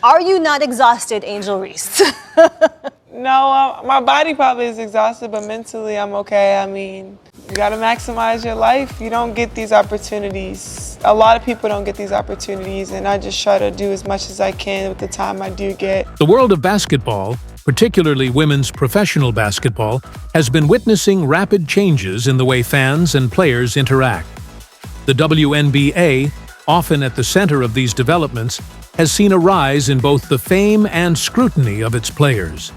Are you not exhausted, Angel Reese? No, my body probably is exhausted, but mentally I'm okay. I mean, you gotta maximize your life. You don't get these opportunities. A lot of people don't get these opportunities, and I just try to do as much as I can with the time I do get. The world of basketball, particularly women's professional basketball, has been witnessing rapid changes in the way fans and players interact. The WNBA, often at the center of these developments, has seen a rise in both the fame and scrutiny of its players.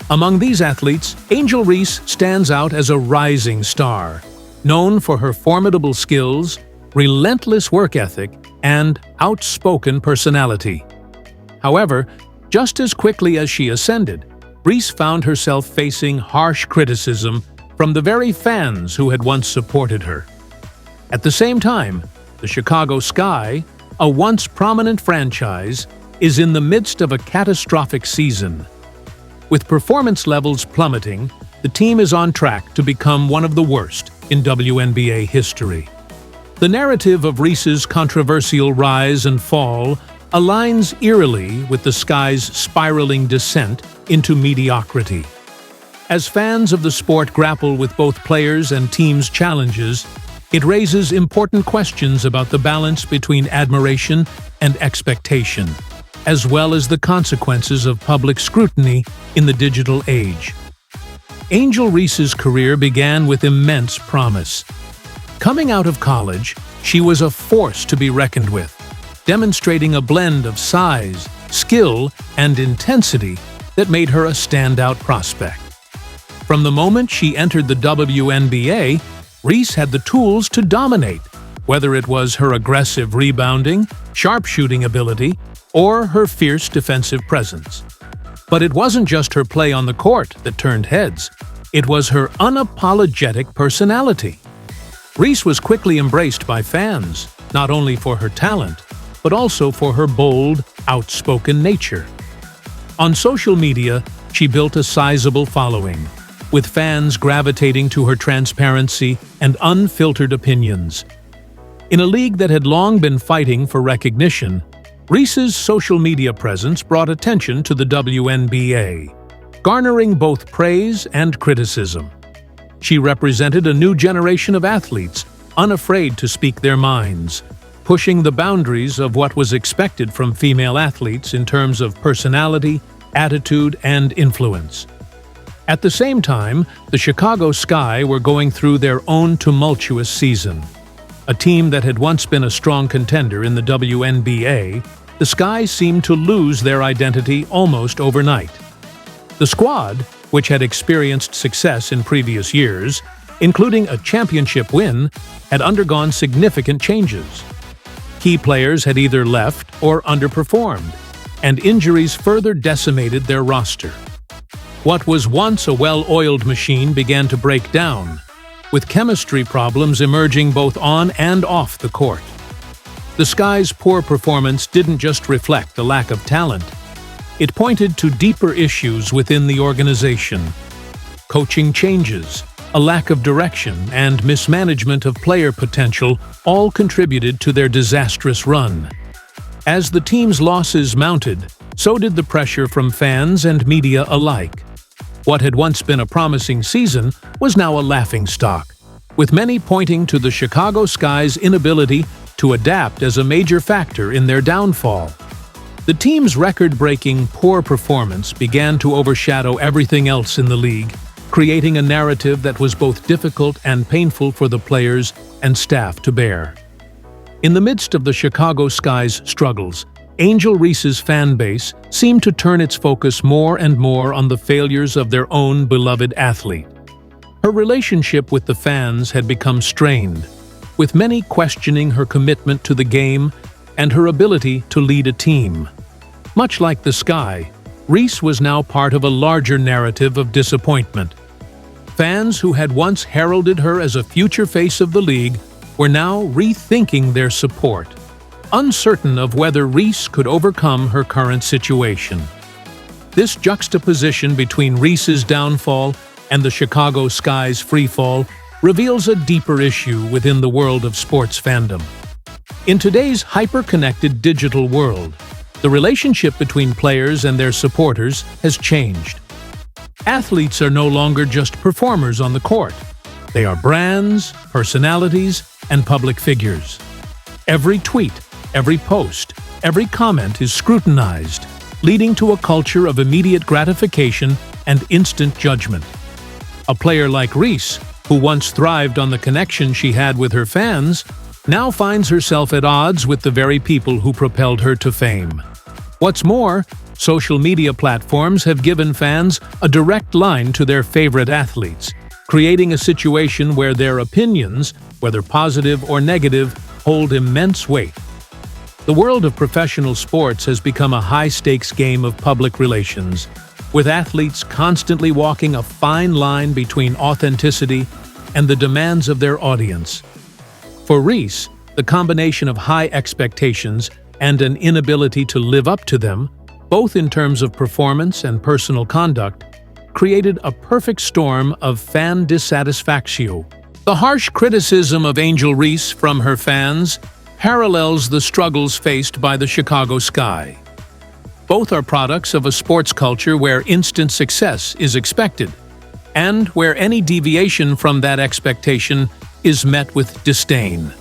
Among these athletes, Angel Reese stands out as a rising star, known for her formidable skills, relentless work ethic, and outspoken personality. However, just as quickly as she ascended, Reese found herself facing harsh criticism from the very fans who had once supported her. At the same time, the Chicago Sky, a once prominent franchise, is in the midst of a catastrophic season. With performance levels plummeting, the team is on track to become one of the worst in WNBA history. The narrative of Reese's controversial rise and fall aligns eerily with the Sky's spiraling descent into mediocrity. As fans of the sport grapple with both players' and teams' challenges, it raises important questions about the balance between admiration and expectation, as well as the consequences of public scrutiny in the digital age. Angel Reese's career began with immense promise. Coming out of college, she was a force to be reckoned with, demonstrating a blend of size, skill, and intensity that made her a standout prospect. From the moment she entered the WNBA, Reese had the tools to dominate, whether it was her aggressive rebounding, sharpshooting ability, or her fierce defensive presence. But it wasn't just her play on the court that turned heads. It was her unapologetic personality. Reese was quickly embraced by fans, not only for her talent, but also for her bold, outspoken nature. On social media, she built a sizable following, with fans gravitating to her transparency and unfiltered opinions. In a league that had long been fighting for recognition, Reese's social media presence brought attention to the WNBA, garnering both praise and criticism. She represented a new generation of athletes, unafraid to speak their minds, pushing the boundaries of what was expected from female athletes in terms of personality, attitude, and influence. At the same time, the Chicago Sky were going through their own tumultuous season. A team that had once been a strong contender in the WNBA, the Sky seemed to lose their identity almost overnight. The squad, which had experienced success in previous years, including a championship win, had undergone significant changes. Key players had either left or underperformed, and injuries further decimated their roster. What was once a well-oiled machine began to break down, with chemistry problems emerging both on and off the court. The Sky's poor performance didn't just reflect the lack of talent. It pointed to deeper issues within the organization. Coaching changes, a lack of direction, and mismanagement of player potential all contributed to their disastrous run. As the team's losses mounted, so did the pressure from fans and media alike. What had once been a promising season was now a laughingstock, with many pointing to the Chicago Sky's inability to adapt as a major factor in their downfall. The team's record-breaking poor performance began to overshadow everything else in the league, creating a narrative that was both difficult and painful for the players and staff to bear. In the midst of the Chicago Sky's struggles, Angel Reese's fan base seemed to turn its focus more and more on the failures of their own beloved athlete. Her relationship with the fans had become strained, with many questioning her commitment to the game and her ability to lead a team. Much like the Sky, Reese was now part of a larger narrative of disappointment. Fans who had once heralded her as a future face of the league were now rethinking their support, uncertain of whether Reese could overcome her current situation. This juxtaposition between Reese's downfall and the Chicago Sky's freefall reveals a deeper issue within the world of sports fandom. In today's hyper-connected digital world, The relationship between players and their supporters has changed. Athletes are no longer just performers on the court. They are brands, personalities, and public figures. Every tweet, every post, every comment is scrutinized, leading to a culture of immediate gratification and instant judgment. A player like Reese, who once thrived on the connection she had with her fans, now finds herself at odds with the very people who propelled her to fame. What's more, social media platforms have given fans a direct line to their favorite athletes, creating a situation where their opinions, whether positive or negative, hold immense weight. The world of professional sports has become a high-stakes game of public relations, with athletes constantly walking a fine line between authenticity and the demands of their audience. For Reese, the combination of high expectations and an inability to live up to them, both in terms of performance and personal conduct, created a perfect storm of fan dissatisfaction. The harsh criticism of Angel Reese from her fans parallels the struggles faced by the Chicago Sky. Both are products of a sports culture where instant success is expected, and where any deviation from that expectation is met with disdain.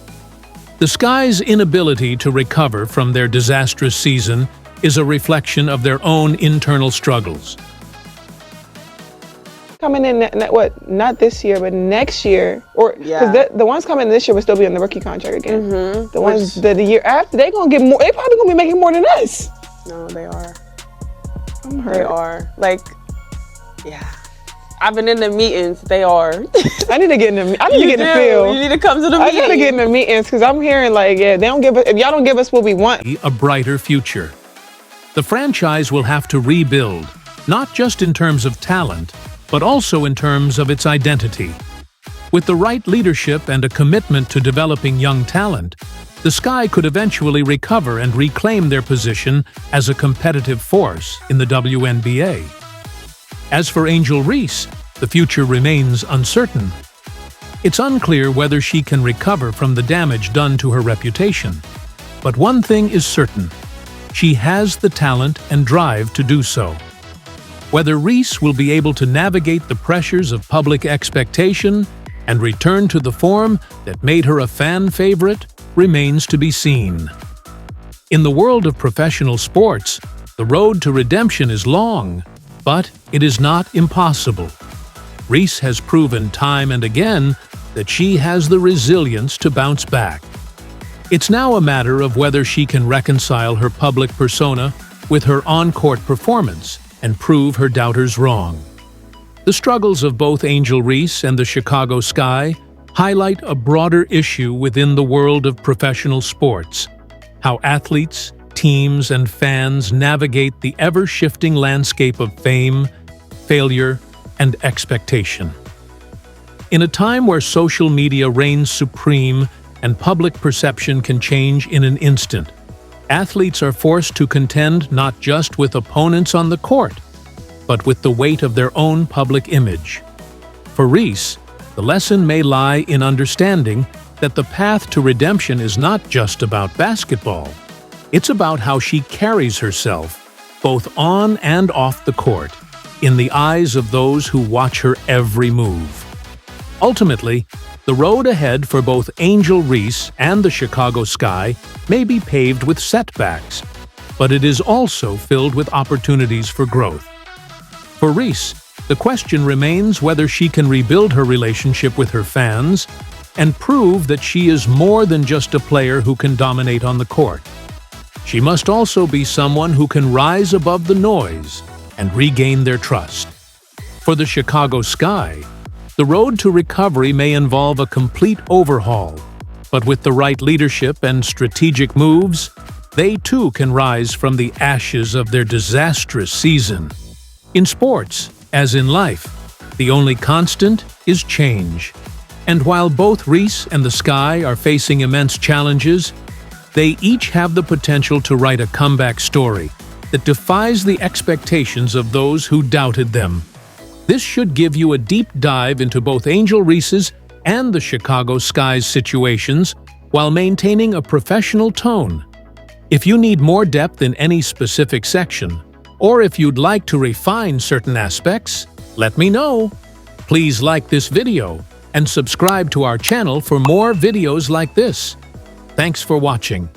The Sky's inability to recover from their disastrous season is a reflection of their own internal struggles. Coming in, not this year, but next year, or because the ones coming this year will still be on the rookie contract again. Mm-hmm. The ones that the year after, they're gonna get more. They probably gonna be making more than us. No, they are. I'm hurt. They are. Like, yeah. I've been in the meetings. They are. I need to get in the. I need to get in the field. You need to come to the meetings. I gotta get in the meetings because I'm hearing like, yeah, they don't give us. If y'all don't give us what we want, a brighter future. The franchise will have to rebuild, not just in terms of talent, but also in terms of its identity. With the right leadership and a commitment to developing young talent, the Sky could eventually recover and reclaim their position as a competitive force in the WNBA. As for Angel Reese, the future remains uncertain. It's unclear whether she can recover from the damage done to her reputation. But one thing is certain: she has the talent and drive to do so. Whether Reese will be able to navigate the pressures of public expectation and return to the form that made her a fan favorite remains to be seen. In the world of professional sports, the road to redemption is long, but it is not impossible. Reese has proven time and again that she has the resilience to bounce back. It's now a matter of whether she can reconcile her public persona with her on-court performance and prove her doubters wrong. The struggles of both Angel Reese and the Chicago Sky highlight a broader issue within the world of professional sports: how athletes, teams, and fans navigate the ever-shifting landscape of fame, failure, and expectation. In a time where social media reigns supreme and public perception can change in an instant, athletes are forced to contend not just with opponents on the court, but with the weight of their own public image. For Reese, the lesson may lie in understanding that the path to redemption is not just about basketball. It's about how she carries herself, both on and off the court, in the eyes of those who watch her every move. Ultimately, the road ahead for both Angel Reese and the Chicago Sky may be paved with setbacks, but it is also filled with opportunities for growth. For Reese, the question remains whether she can rebuild her relationship with her fans and prove that she is more than just a player who can dominate on the court. She must also be someone who can rise above the noise and regain their trust. For the Chicago Sky, the road to recovery may involve a complete overhaul, but with the right leadership and strategic moves, they too can rise from the ashes of their disastrous season. In sports, as in life, the only constant is change. And while both Reese and the Sky are facing immense challenges, they each have the potential to write a comeback story that defies the expectations of those who doubted them. This should give you a deep dive into both Angel Reese's and the Chicago Sky's situations while maintaining a professional tone. If you need more depth in any specific section, or if you'd like to refine certain aspects, let me know. Please like this video and subscribe to our channel for more videos like this. Thanks for watching.